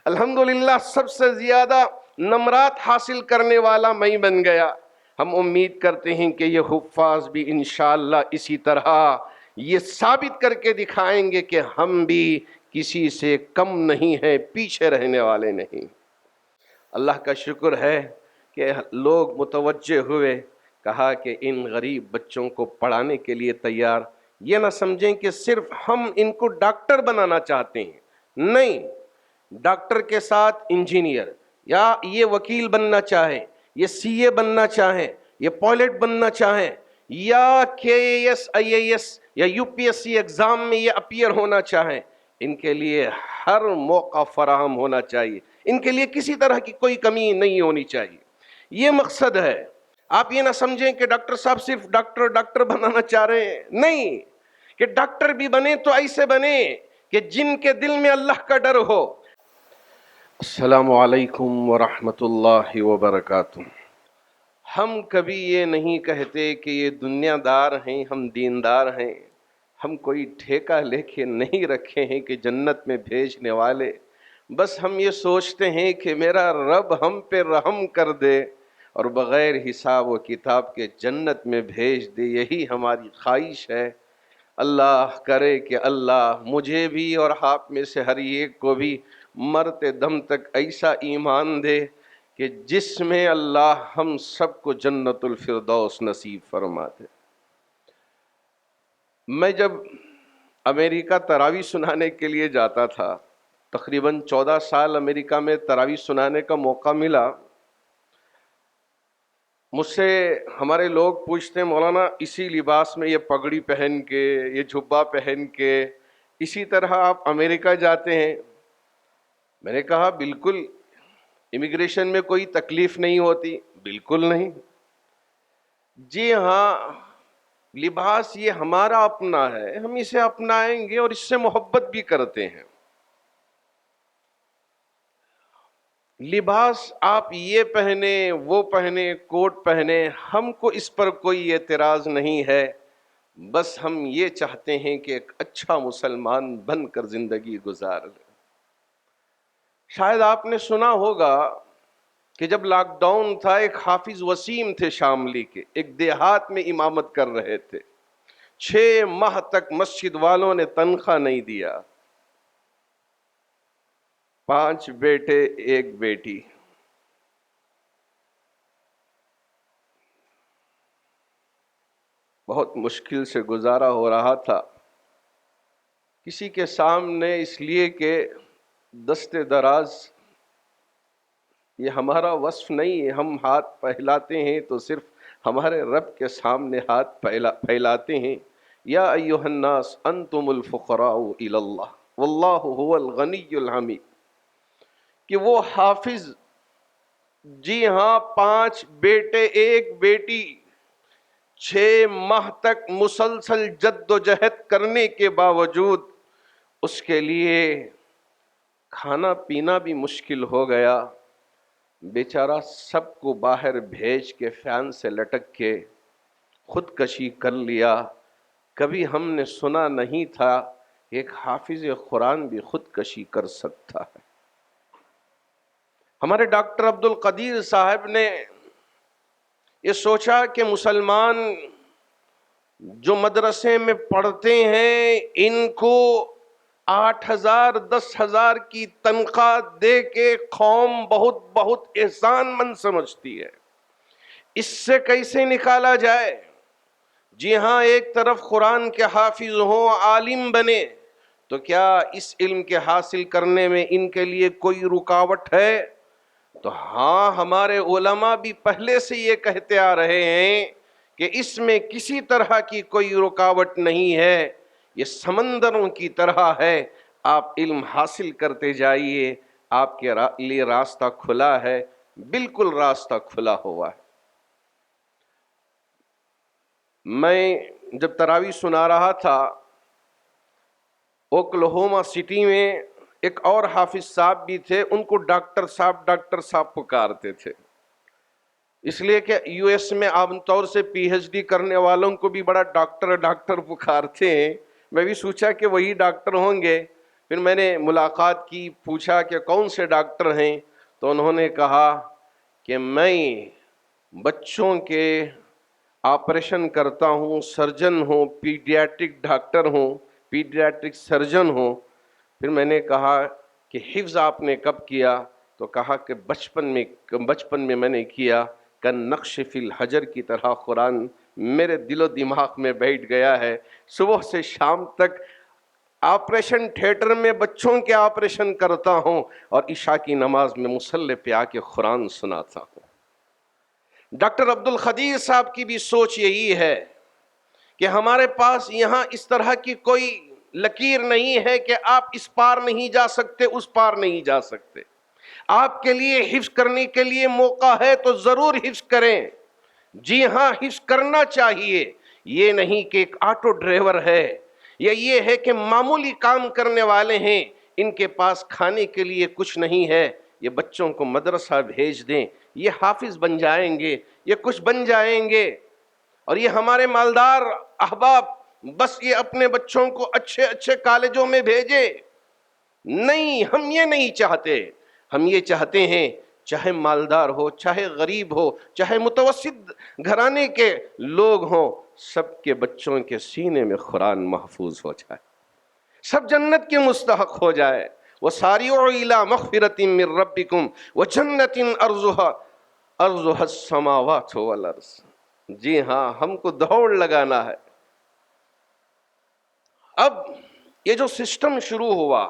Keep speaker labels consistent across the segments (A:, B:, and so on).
A: الحمدللہ سب سے زیادہ نمرات حاصل کرنے والا میں بن گیا۔ ہم امید کرتے ہیں کہ یہ حفاظ بھی انشاءاللہ اسی طرح یہ ثابت کر کے دکھائیں گے کہ ہم بھی کسی سے کم نہیں ہیں، پیچھے رہنے والے نہیں۔ اللہ کا شکر ہے کہ لوگ متوجہ ہوئے، کہا کہ ان غریب بچوں کو پڑھانے کے لیے تیار۔ یہ نہ سمجھیں کہ صرف ہم ان کو ڈاکٹر بنانا چاہتے ہیں، نہیں، ڈاکٹر کے ساتھ انجینئر، یا یہ وکیل بننا چاہے، یہ سی اے بننا چاہیں، یہ پائلٹ بننا چاہیں، یا K A S I A S یا U P S C exam میں یہ اپیئر ہونا چاہیں، ان کے لیے ہر موقع فراہم ہونا چاہیے، ان کے لیے کسی طرح کی کوئی کمی نہیں ہونی چاہیے۔ یہ مقصد ہے۔ آپ یہ نہ سمجھیں کہ ڈاکٹر صاحب صرف ڈاکٹر بنانا چاہ رہے ہیں، نہیں، کہ ڈاکٹر بھی بنے تو ایسے بنے کہ جن کے دل میں اللہ کا ڈر ہو۔ السلام علیکم ورحمۃ اللہ وبرکاتہ۔ ہم کبھی یہ نہیں کہتے کہ یہ دنیا دار ہیں، ہم دیندار ہیں، ہم کوئی ٹھیکہ لے کے نہیں رکھے ہیں کہ جنت میں بھیجنے والے، بس ہم یہ سوچتے ہیں کہ میرا رب ہم پہ رحم کر دے اور بغیر حساب و کتاب کے جنت میں بھیج دے، یہی ہماری خواہش ہے۔ اللہ کرے کہ اللہ مجھے بھی اور آپ میں سے ہر ایک کو بھی مرتے دم تک ایسا ایمان دے کہ جس میں اللہ ہم سب کو جنت الفردوس نصیب فرما دے۔ میں جب امریکہ تراویح سنانے کے لیے جاتا تھا، تقریباً 14 سال امریکہ میں تراویح سنانے کا موقع ملا، مجھ سے ہمارے لوگ پوچھتے ہیں مولانا اسی لباس میں، یہ پگڑی پہن کے، یہ جھبا پہن کے، اسی طرح آپ امریکہ جاتے ہیں؟ میں نے کہا بالکل، امیگریشن میں کوئی تکلیف نہیں ہوتی؟ بالکل نہیں۔ جی ہاں، لباس یہ ہمارا اپنا ہے، ہم اسے اپنائیں گے اور اس سے محبت بھی کرتے ہیں۔ لباس آپ یہ پہنے، وہ پہنے، کوٹ پہنے، ہم کو اس پر کوئی اعتراض نہیں ہے، بس ہم یہ چاہتے ہیں کہ ایک اچھا مسلمان بن کر زندگی گزار لیں۔ شاید آپ نے سنا ہوگا کہ جب لاک ڈاؤن تھا، ایک حافظ وسیم تھے شاملی کے، ایک دیہات میں امامت کر رہے تھے، 6 ماہ تک مسجد والوں نے تنخواہ نہیں دیا، 5 بیٹے 1 بیٹی، بہت مشکل سے گزارا ہو رہا تھا۔ کسی کے سامنے، اس لیے کہ دست دراز یہ ہمارا وصف نہیں ہے، ہم ہاتھ پھیلاتے ہیں تو صرف ہمارے رب کے سامنے ہاتھ پھیلاتے ہیں۔ یا ایھا الناس انتم الفقراء الی اللہ واللہ هو الغنی الحمید، کہ وہ حافظ، جی ہاں، 5 بیٹے 1 بیٹی، 6 ماہ تک مسلسل جد و جہد کرنے کے باوجود اس کے لیے کھانا پینا بھی مشکل ہو گیا، بیچارہ سب کو باہر بھیج کے فین سے لٹک کے خودکشی کر لیا۔ کبھی ہم نے سنا نہیں تھا کہ ایک حافظ قرآن بھی خودکشی کر سکتا ہے۔ ہمارے ڈاکٹر عبد القدیر صاحب نے یہ سوچا کہ مسلمان جو مدرسے میں پڑھتے ہیں، ان کو 8,000 10,000 کی تنخواہ دے کے قوم بہت بہت احسان مند سمجھتی ہے، اس سے کیسے نکالا جائے؟ جی ہاں، ایک طرف قرآن کے حافظ ہوں، عالم بنے، تو کیا اس علم کے حاصل کرنے میں ان کے لیے کوئی رکاوٹ ہے؟ تو ہاں، ہمارے علماء بھی پہلے سے یہ کہتے آ رہے ہیں کہ اس میں کسی طرح کی کوئی رکاوٹ نہیں ہے، یہ سمندروں کی طرح ہے، آپ علم حاصل کرتے جائیے، آپ کے لیے راستہ کھلا ہے، بالکل راستہ کھلا ہوا ہے۔ میں جب تراویح سنا رہا تھا، اوکلاہوما سٹی میں ایک اور حافظ صاحب بھی تھے، ان کو ڈاکٹر صاحب پکارتے تھے، اس لیے کہ یو ایس میں عام طور سے پی ایچ ڈی کرنے والوں کو بھی بڑا ڈاکٹر پکارتے ہیں۔ میں بھی سوچا کہ وہی ڈاکٹر ہوں گے، پھر میں نے ملاقات کی، پوچھا کہ کون سے ڈاکٹر ہیں، تو انہوں نے کہا کہ میں بچوں کے آپریشن کرتا ہوں، سرجن ہوں، پیڈیاٹرک ڈاکٹر ہوں، پیڈیاٹرک سرجن ہوں۔ پھر میں نے کہا کہ حفظ آپ نے کب کیا؟ تو کہا کہ بچپن میں میں نے کیا، کہ نقش فی الحجر کی طرح قرآن میرے دل و دماغ میں بیٹھ گیا ہے۔ صبح سے شام تک آپریشن تھیٹر میں بچوں کے آپریشن کرتا ہوں، اور عشاء کی نماز میں مصلی پہ آ کے قرآن سناتا ہوں۔ ڈاکٹر عبد القدیر صاحب کی بھی سوچ یہی ہے کہ ہمارے پاس یہاں اس طرح کی کوئی لکیر نہیں ہے کہ آپ اس پار نہیں جا سکتے، اس پار نہیں جا سکتے۔ آپ کے لیے حفظ کرنے کے لیے موقع ہے تو ضرور حفظ کریں۔ جی ہاں، حفظ کرنا چاہیے۔ یہ نہیں کہ ایک آٹو ڈرائیور ہے یا یہ ہے کہ معمولی کام کرنے والے ہیں، ان کے پاس کھانے کے لیے کچھ نہیں ہے، یہ بچوں کو مدرسہ بھیج دیں، یہ حافظ بن جائیں گے، یہ کچھ بن جائیں گے، اور یہ ہمارے مالدار احباب بس یہ اپنے بچوں کو اچھے اچھے کالجوں میں بھیجے۔ نہیں، ہم یہ نہیں چاہتے۔ ہم یہ چاہتے ہیں چاہے مالدار ہو، چاہے غریب ہو، چاہے متوسط گھرانے کے لوگ ہوں، سب کے بچوں کے سینے میں قرآن محفوظ ہو جائے، سب جنت کے مستحق ہو جائے۔ وَسَارِعُوا إِلَىٰ مَغْفِرَةٍ مِّن رَّبِّكُمْ وَجَنَّةٍ أَرْضُهَا السَّمَاوَاتُ وَالْأَرْضُ۔ جی ہاں، ہم کو دوڑ لگانا ہے۔ اب یہ جو سسٹم شروع ہوا،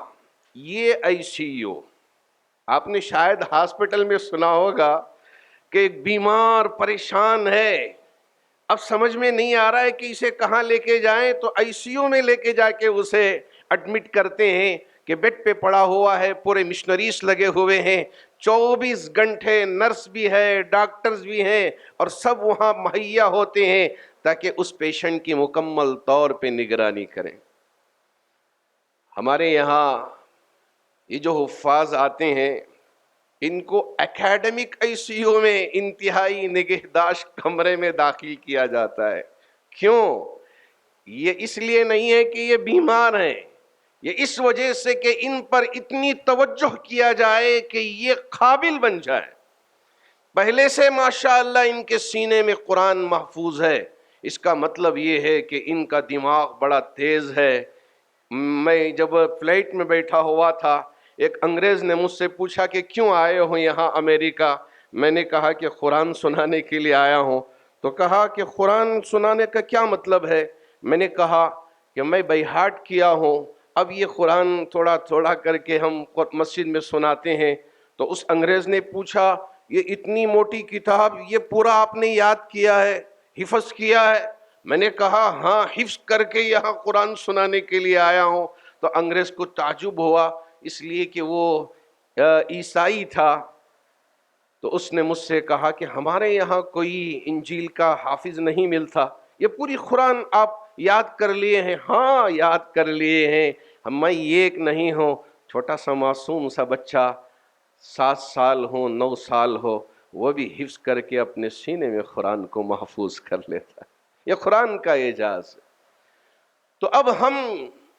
A: یہ ICU، آپ نے شاید ہاسپٹل میں سنا ہوگا کہ ایک بیمار پریشان ہے، اب سمجھ میں نہیں آ رہا ہے کہ اسے کہاں لے کے جائیں، تو ICU میں لے کے جا کے اسے ایڈمٹ کرتے ہیں کہ بیڈ پہ پڑا ہوا ہے، پورے مشنریز لگے ہوئے ہیں، 24 گھنٹے نرس بھی ہے، ڈاکٹرز بھی ہیں، اور سب وہاں مہیا ہوتے ہیں تاکہ اس پیشنٹ کی مکمل طور پہ نگرانی کریں۔ ہمارے یہاں یہ جو حفاظ آتے ہیں، ان کو اکیڈمک ICU میں انتہائی نگہداشت کمرے میں داخل کیا جاتا ہے۔ کیوں؟ یہ اس لیے نہیں ہے کہ یہ بیمار ہیں، یہ اس وجہ سے کہ ان پر اتنی توجہ کیا جائے کہ یہ قابل بن جائے۔ پہلے سے ماشاءاللہ ان کے سینے میں قرآن محفوظ ہے، اس کا مطلب یہ ہے کہ ان کا دماغ بڑا تیز ہے۔ میں جب فلائٹ میں بیٹھا ہوا تھا، ایک انگریز نے مجھ سے پوچھا کہ کیوں آئے ہو یہاں امریکہ؟ میں نے کہا کہ قرآن سنانے کے لیے آیا ہوں۔ تو کہا کہ قرآن سنانے کا کیا مطلب ہے؟ میں نے کہا کہ میں بائی ہارٹ کیا ہوں، اب یہ قرآن تھوڑا تھوڑا کر کے ہم مسجد میں سناتے ہیں۔ تو اس انگریز نے پوچھا، یہ اتنی موٹی کتاب، یہ پورا آپ نے یاد کیا ہے، حفظ کیا ہے؟ میں نے کہا ہاں، حفظ کر کے یہاں قرآن سنانے کے لیے آیا ہوں۔ تو انگریز کو تعجب ہوا، اس لیے کہ وہ عیسائی تھا۔ تو اس نے مجھ سے کہا کہ ہمارے یہاں کوئی انجیل کا حافظ نہیں ملتا، یہ پوری قرآن آپ یاد کر لیے ہیں؟ ہاں، یاد کر لیے ہیں۔ میں ایک نہیں ہوں، چھوٹا سا معصوم سا بچہ 7 سال ہو 9 سال ہو، وہ بھی حفظ کر کے اپنے سینے میں قرآن کو محفوظ کر لیتا ہے۔ یہ قرآن کا اعجاز ہے۔ تو اب ہم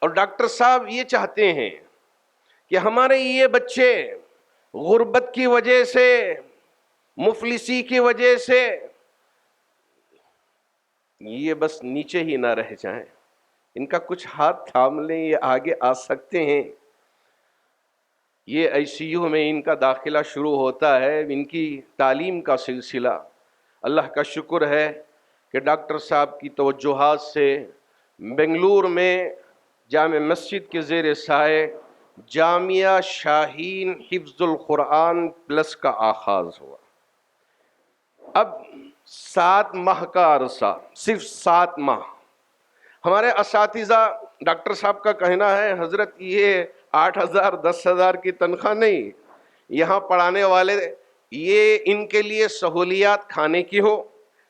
A: اور ڈاکٹر صاحب یہ چاہتے ہیں کہ ہمارے یہ بچے غربت کی وجہ سے، مفلسی کی وجہ سے، یہ بس نیچے ہی نہ رہ جائیں، ان کا کچھ ہاتھ تھام لیں، یہ آگے آ سکتے ہیں۔ یہ ICU میں ان کا داخلہ شروع ہوتا ہے، ان کی تعلیم کا سلسلہ۔ اللہ کا شکر ہے کہ ڈاکٹر صاحب کی توجہات سے بنگلور میں جامع مسجد کے زیر سائے جامعہ شاہین حفظ القرآن پلس کا آغاز ہوا۔ اب 7 ماہ کا عرصہ، صرف 7 ماہ، ہمارے اساتذہ ڈاکٹر صاحب کا کہنا ہے حضرت یہ 8,000 10,000 کی تنخواہ نہیں، یہاں پڑھانے والے یہ ان کے لیے سہولیات کھانے کی ہو،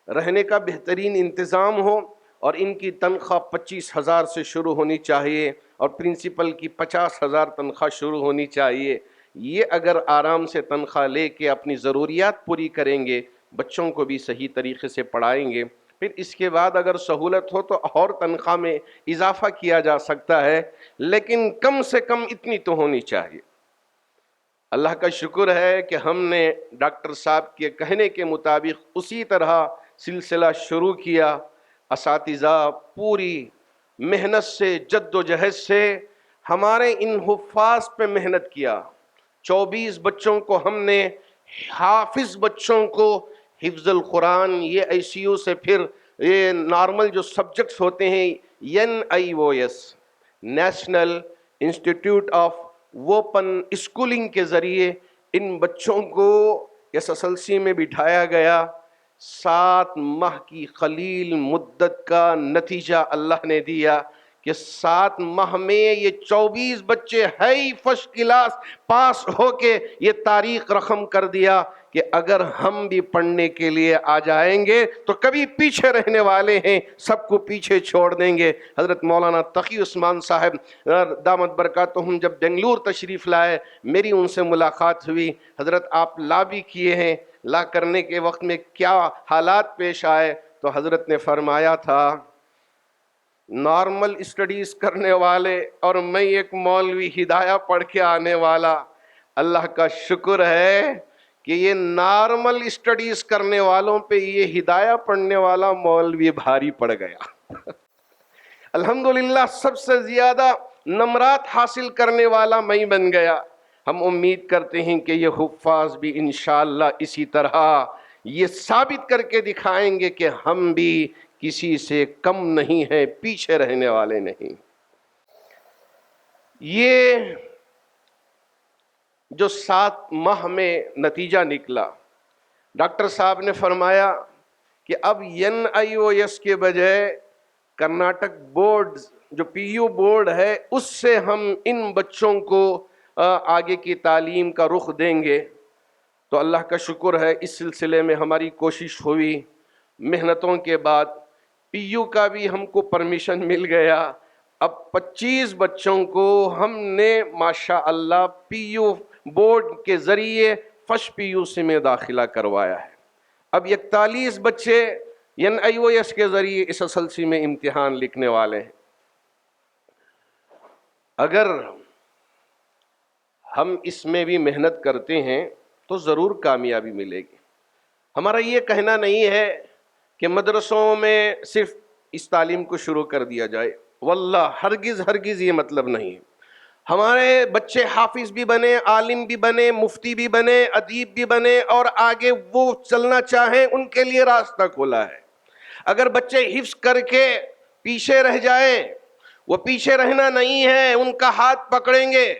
A: رہنے کا بہترین انتظام ہو، اور ان کی تنخواہ 25,000 سے شروع ہونی چاہیے، اور پرنسپل کی 50,000 تنخواہ شروع ہونی چاہیے۔ یہ اگر آرام سے تنخواہ لے کے اپنی ضروریات پوری کریں گے، بچوں کو بھی صحیح طریقے سے پڑھائیں گے، پھر اس کے بعد اگر سہولت ہو تو اور تنخواہ میں اضافہ کیا جا سکتا ہے، لیکن کم سے کم اتنی تو ہونی چاہیے۔ اللہ کا شکر ہے کہ ہم نے ڈاکٹر صاحب کے کہنے کے مطابق اسی طرح سلسلہ شروع کیا۔ اساتذہ پوری محنت سے، جد و جہد سے ہمارے ان حفاظ پہ محنت کیا۔ 24 بچوں کو ہم نے، حافظ بچوں کو حفظ القرآن، یہ آئی سی یو سے پھر یہ نارمل جو سبجیکٹس ہوتے ہیں NIOS National Institute of Open Schooling کے ذریعے ان بچوں کو SSLC میں بٹھایا گیا۔ 7 ماہ کی قلیل مدت کا نتیجہ اللہ نے دیا کہ 7 ماہ میں یہ 24 بچے ہائی فرسٹ کلاس پاس ہو کے یہ تاریخ رقم کر دیا کہ اگر ہم بھی پڑھنے کے لیے آ جائیں گے تو کبھی پیچھے رہنے والے ہیں، سب کو پیچھے چھوڑ دیں گے۔ حضرت مولانا تقی عثمان صاحب دامت برکاتہم جب بنگلور تشریف لائے، میری ان سے ملاقات ہوئی۔ حضرت آپ لا بھی کیے ہیں، لا کرنے کے وقت میں کیا حالات پیش آئے تو حضرت نے فرمایا تھا، نارمل اسٹڈیز کرنے والے اور میں ایک مولوی ہدایہ پڑھ کے آنے والا، اللہ کا شکر ہے کہ یہ نارمل اسٹڈیز کرنے والوں پہ یہ ہدایہ پڑھنے والا مولوی بھاری پڑ گیا۔ الحمدللہ سب سے زیادہ نمرات حاصل کرنے والا میں بن گیا۔ ہم امید کرتے ہیں کہ یہ حفاظ بھی انشاءاللہ اسی طرح یہ ثابت کر کے دکھائیں گے کہ ہم بھی کسی سے کم نہیں ہیں، پیچھے رہنے والے نہیں۔ یہ جو 7 ماہ میں نتیجہ نکلا، ڈاکٹر صاحب نے فرمایا کہ اب NIOS کے بجائے کرناٹک بورڈ جو PU بورڈ ہے اس سے ہم ان بچوں کو آگے کی تعلیم کا رخ دیں گے۔ تو اللہ کا شکر ہے اس سلسلے میں ہماری کوشش ہوئی، محنتوں کے بعد PU کا بھی ہم کو پرمیشن مل گیا۔ اب 25 بچوں کو ہم نے ماشاء اللہ PU بورڈ کے ذریعے فرسٹ PU سے میں داخلہ کروایا ہے۔ اب 41 بچے NIOS کے ذریعے SSLC میں امتحان لکھنے والے ہیں۔ اگر ہم اس میں بھی محنت کرتے ہیں تو ضرور کامیابی ملے گی۔ ہمارا یہ کہنا نہیں ہے کہ مدرسوں میں صرف اس تعلیم کو شروع کر دیا جائے، واللہ ہرگز یہ مطلب نہیں ہے۔ ہمارے بچے حافظ بھی بنے، عالم بھی بنے، مفتی بھی بنے، ادیب بھی بنے، اور آگے وہ چلنا چاہیں ان کے لیے راستہ کھولا ہے۔ اگر بچے حفظ کر کے پیچھے رہ جائیں، وہ پیچھے رہنا نہیں ہے، ان کا ہاتھ پکڑیں گے۔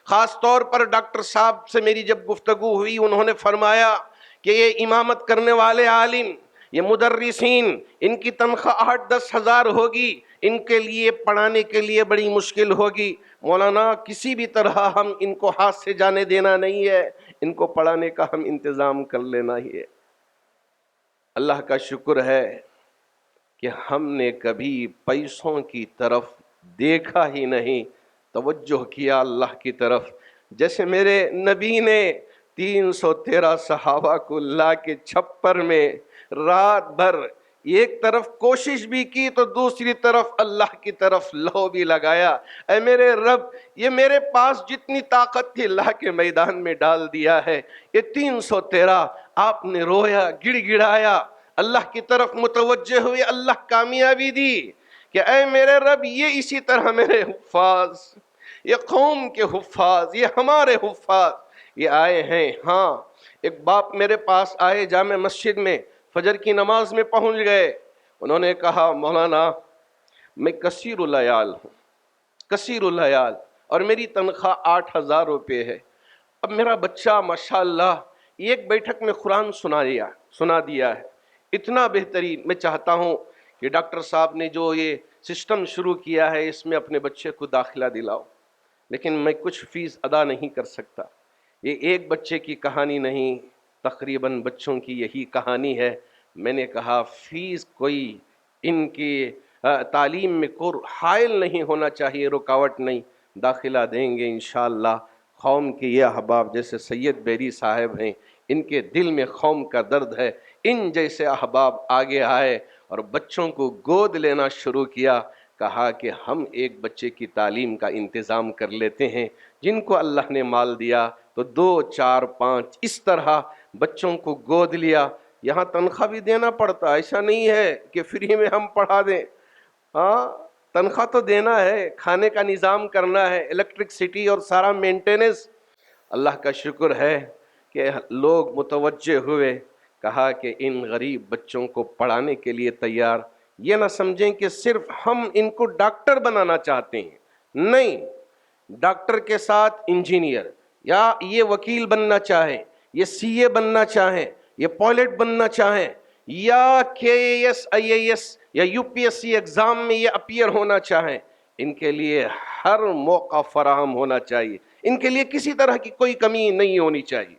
A: خاص طور پر ڈاکٹر صاحب سے میری جب گفتگو ہوئی، انہوں نے فرمایا کہ یہ امامت کرنے والے عالم، یہ مدرسین، ان کی تنخواہ 8-10 ہزار ہوگی، ان کے لیے پڑھانے کے لیے بڑی مشکل ہوگی۔ مولانا کسی بھی طرح ہم ان کو ہاتھ سے جانے دینا نہیں ہے، ان کو پڑھانے کا ہم انتظام کر لینا ہی ہے۔ اللہ کا شکر ہے کہ ہم نے کبھی پیسوں کی طرف دیکھا ہی نہیں، توجہ کیا اللہ کی طرف۔ جیسے میرے نبی نے 313 صحابہ کو لا کے چھپر میں رات بھر ایک طرف کوشش بھی کی تو دوسری طرف اللہ کی طرف لو بھی لگایا، اے میرے رب یہ میرے پاس جتنی طاقت تھی لا کے میدان میں ڈال دیا ہے۔ یہ 313 آپ نے رویا، گڑ گڑایا، اللہ کی طرف متوجہ ہوئے، اللہ کامیابی دی کہ اے میرے رب یہ اسی طرح میرے حفاظ، یہ قوم کے حفاظ، یہ ہمارے حفاظ یہ آئے ہیں۔ ہاں ایک باپ میرے پاس آئے جامع مسجد میں، فجر کی نماز میں پہنچ گئے، انہوں نے کہا مولانا میں کثیر العیال ہوں، کثیر العیال، اور میری تنخواہ 8,000 روپے ہے۔ اب میرا بچہ ماشاءاللہ ایک بیٹھک میں قرآن سنا دیا ہے، اتنا بہترین۔ میں چاہتا ہوں کہ ڈاکٹر صاحب نے جو یہ سسٹم شروع کیا ہے اس میں اپنے بچے کو داخلہ دلاؤ، لیکن میں کچھ فیس ادا نہیں کر سکتا۔ یہ ایک بچے کی کہانی نہیں، تقریباً بچوں کی یہی کہانی ہے۔ میں نے کہا فیس کوئی ان کی تعلیم میں کوئی حائل نہیں ہونا چاہیے، رکاوٹ نہیں، داخلہ دیں گے انشاءاللہ۔ قوم کے یہ احباب جیسے سید بیری صاحب ہیں، ان کے دل میں قوم کا درد ہے، ان جیسے احباب آگے آئے، اور بچوں کو گود لینا شروع کیا. کہا کہ ہم ایک بچے کی تعلیم کا انتظام کر لیتے ہیں. جن کو اللہ نے مال دیا تو 2 4 5 اس طرح بچوں کو گود لیا. یہاں تنخواہ بھی دینا پڑتا، ایسا نہیں ہے کہ فری میں ہم پڑھا دیں. ہاں تنخواہ تو دینا ہے، کھانے کا نظام کرنا ہے، الیکٹرکسٹی اور سارا مینٹیننس. اللہ کا شکر ہے کہ لوگ متوجہ ہوئے. کہا کہ ان غریب بچوں کو پڑھانے کے لیے تیار. یہ نہ سمجھیں کہ صرف ہم ان کو ڈاکٹر بنانا چاہتے ہیں، نہیں، ڈاکٹر کے ساتھ انجینئر، یا یہ وکیل بننا چاہیں، یہ سی اے بننا چاہیں، یہ پائلٹ بننا چاہیں، یا K A S I A S یا U P S C exam میں یہ اپیئر ہونا چاہیں، ان کے لیے ہر موقع فراہم ہونا چاہیے. ان کے لیے کسی طرح کی کوئی کمی نہیں ہونی چاہیے.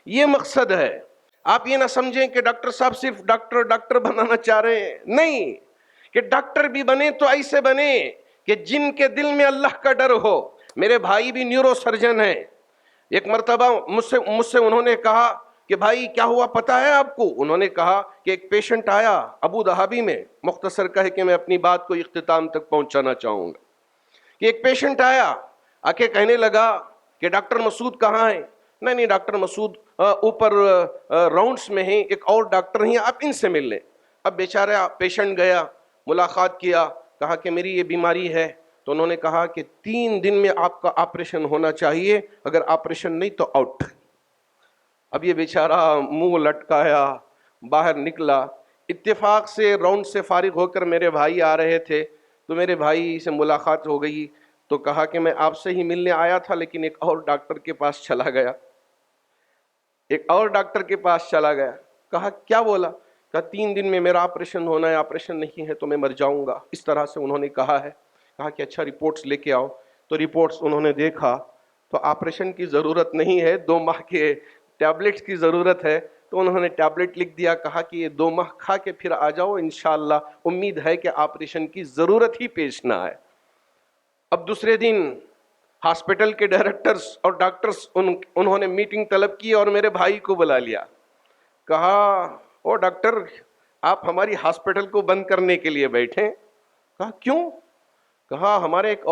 A: یہ مقصد ہے. آپ یہ نہ سمجھیں کہ ڈاکٹر صاحب صرف ڈاکٹر بنانا چاہ رہے ہیں، نہیں، کہ ڈاکٹر بھی بنے تو ایسے بنے کہ جن کے دل میں اللہ کا ڈر ہو. میرے بھائی بھی نیورو سرجن ہیں. ایک مرتبہ مجھ سے انہوں نے کہا کہ بھائی کیا ہوا پتہ ہے آپ کو؟ انہوں نے کہا کہ ایک پیشنٹ آیا ابو دھابی میں، مختصر کہے کہ میں اپنی بات کو اختتام تک پہنچانا چاہوں گا، کہ ایک پیشنٹ آیا آ کے کہنے لگا کہ ڈاکٹر مسعود کہاں ہیں؟ نہیں ڈاکٹر مسعود اوپر راؤنڈس میں ہیں، ایک اور ڈاکٹر ہیں، آپ ان سے مل لیں. اب بیچارہ پیشنٹ گیا، ملاقات کیا، کہا کہ میری یہ بیماری ہے. تو انہوں نے کہا کہ 3 دن میں آپ کا آپریشن ہونا چاہیے، اگر آپریشن نہیں تو آؤٹ. اب یہ بیچارہ منہ لٹکایا باہر نکلا. اتفاق سے راؤنڈ سے فارغ ہو کر میرے بھائی آ رہے تھے، تو میرے بھائی سے ملاقات ہو گئی. تو کہا کہ میں آپ سے ہی ملنے آیا تھا لیکن ایک اور ڈاکٹر کے پاس چلا گیا. کہا کیا بولا؟ کہا 3 دن میں میرا آپریشن ہونا ہے، آپریشن نہیں ہے تو میں مر جاؤں گا. اس طرح سے انہوں نے کہا ہے. کہا کہ اچھا رپورٹس لے کے آؤ. تو رپورٹس انہوں نے دیکھا تو آپریشن کی ضرورت نہیں ہے، 2 ماہ کے ٹیبلٹس کی ضرورت ہے. تو انہوں نے ٹیبلٹ لکھ دیا. کہا کہ یہ 2 ماہ کھا کے پھر آ جاؤ، انشاءاللہ امید ہے کہ آپریشن کی ضرورت ہی پیش نہ آئے. اب دوسرے دن ہاسپٹل کے ڈائریکٹرز اور ڈاکٹرز انہوں نے میٹنگ طلب کی اور میرے بھائی کو بلا لیا. کہا او ڈاکٹر آپ ہماری ہاسپٹل کو بند کرنے کے لیے بیٹھے؟ کہا کیوں؟ کہا ہمارے ایک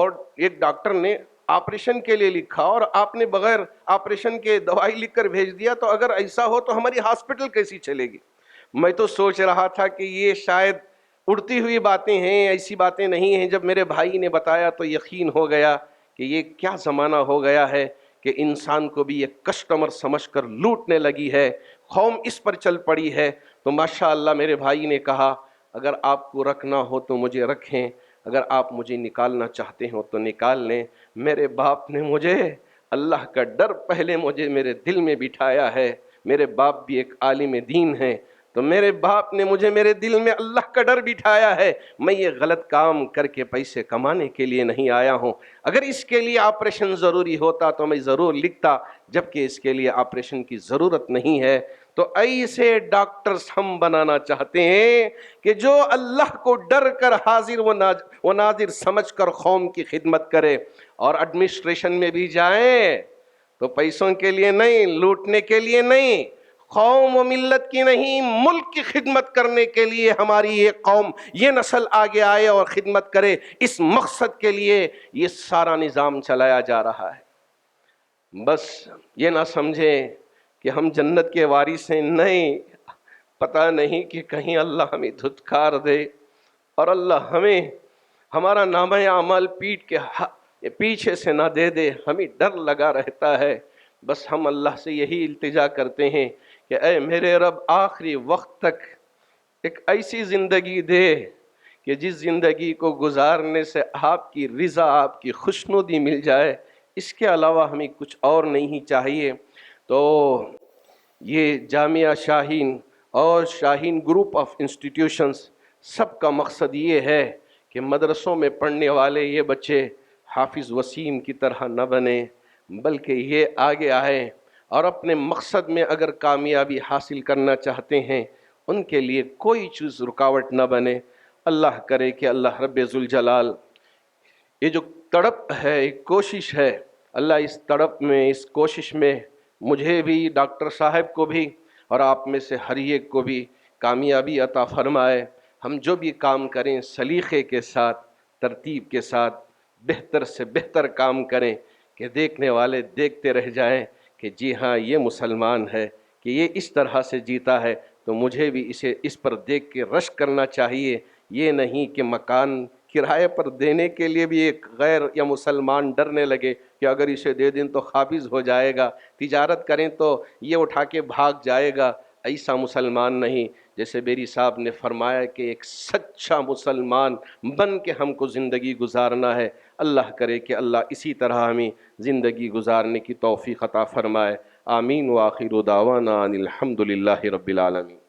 A: ڈاکٹر نے آپریشن کے لیے لکھا اور آپ نے بغیر آپریشن کے دوائی لکھ کر بھیج دیا، تو اگر ایسا ہو تو ہماری ہاسپٹل کیسی چلے گی؟ میں تو سوچ رہا تھا کہ یہ شاید اڑتی ہوئی باتیں ہیں، ایسی باتیں نہیں ہیں. جب میرے بھائی نے بتایا تو یقین ہو گیا کہ یہ کیا زمانہ ہو گیا ہے کہ انسان کو بھی ایک کسٹمر سمجھ کر لوٹنے لگی ہے. قوم اس پر چل پڑی ہے. تو ماشاءاللہ میرے بھائی نے کہا اگر آپ کو رکھنا ہو تو مجھے رکھیں، اگر آپ مجھے نکالنا چاہتے ہو تو نکال لیں. میرے باپ نے مجھے اللہ کا ڈر پہلے مجھے میرے دل میں بٹھایا ہے. میرے باپ بھی ایک عالم دین ہیں، تو میرے باپ نے مجھے میرے دل میں اللہ کا ڈر بٹھایا ہے. میں یہ غلط کام کر کے پیسے کمانے کے لیے نہیں آیا ہوں. اگر اس کے لیے آپریشن ضروری ہوتا تو میں ضرور لکھتا، جبکہ اس کے لیے آپریشن کی ضرورت نہیں ہے. تو ایسے ڈاکٹرز ہم بنانا چاہتے ہیں کہ جو اللہ کو ڈر کر حاضر و ناظر سمجھ کر قوم کی خدمت کرے. اور ایڈمنسٹریشن میں بھی جائیں تو پیسوں کے لیے نہیں، لوٹنے کے لیے نہیں، قوم و ملت کی نہیں، ملک کی خدمت کرنے کے لیے ہماری یہ قوم، یہ نسل آگے آئے اور خدمت کرے. اس مقصد کے لیے یہ سارا نظام چلایا جا رہا ہے. بس یہ نہ سمجھیں کہ ہم جنت کے وارث ہیں، نہیں. پتہ نہیں کہ کہیں اللہ ہمیں دھتکار دے اور اللہ ہمیں ہمارا نامہ اعمال پیٹ کے پیچھے سے نہ دے دے. ہمیں ڈر لگا رہتا ہے. بس ہم اللہ سے یہی التجا کرتے ہیں کہ اے میرے رب آخری وقت تک ایک ایسی زندگی دے کہ جس زندگی کو گزارنے سے آپ کی رضا، آپ کی خوشنودی مل جائے. اس کے علاوہ ہمیں کچھ اور نہیں چاہیے. تو یہ جامعہ شاہین اور شاہین گروپ آف انسٹیٹیوشنز، سب کا مقصد یہ ہے کہ مدرسوں میں پڑھنے والے یہ بچے حافظ وسیم کی طرح نہ بنیں، بلکہ یہ آگے آئیں اور اپنے مقصد میں اگر کامیابی حاصل کرنا چاہتے ہیں، ان کے لیے کوئی چیز رکاوٹ نہ بنے. اللہ کرے کہ اللہ رب ذوالجلال یہ جو تڑپ ہے، ایک کوشش ہے، اللہ اس تڑپ میں، اس کوشش میں مجھے بھی، ڈاکٹر صاحب کو بھی اور آپ میں سے ہر ایک کو بھی کامیابی عطا فرمائے. ہم جو بھی کام کریں سلیقے کے ساتھ، ترتیب کے ساتھ، بہتر سے بہتر کام کریں کہ دیکھنے والے دیکھتے رہ جائیں کہ جی ہاں یہ مسلمان ہے، کہ یہ اس طرح سے جیتا ہے، تو مجھے بھی اسے اس پر دیکھ کے رشک کرنا چاہیے۔ یہ نہیں کہ مکان کرائے پر دینے کے لیے بھی ایک غیر یا مسلمان ڈرنے لگے کہ اگر اسے دے دیں تو قابض ہو جائے گا، تجارت کریں تو یہ اٹھا کے بھاگ جائے گا۔ ایسا مسلمان نہیں، جیسے بیری صاحب نے فرمایا کہ ایک سچا مسلمان بن کے ہم کو زندگی گزارنا ہے۔ اللہ کرے کہ اللہ اسی طرح ہمیں زندگی گزارنے کی توفیق عطا فرمائے۔ آمین۔ وآخر دعوانا ان الحمد للہ رب العالمین۔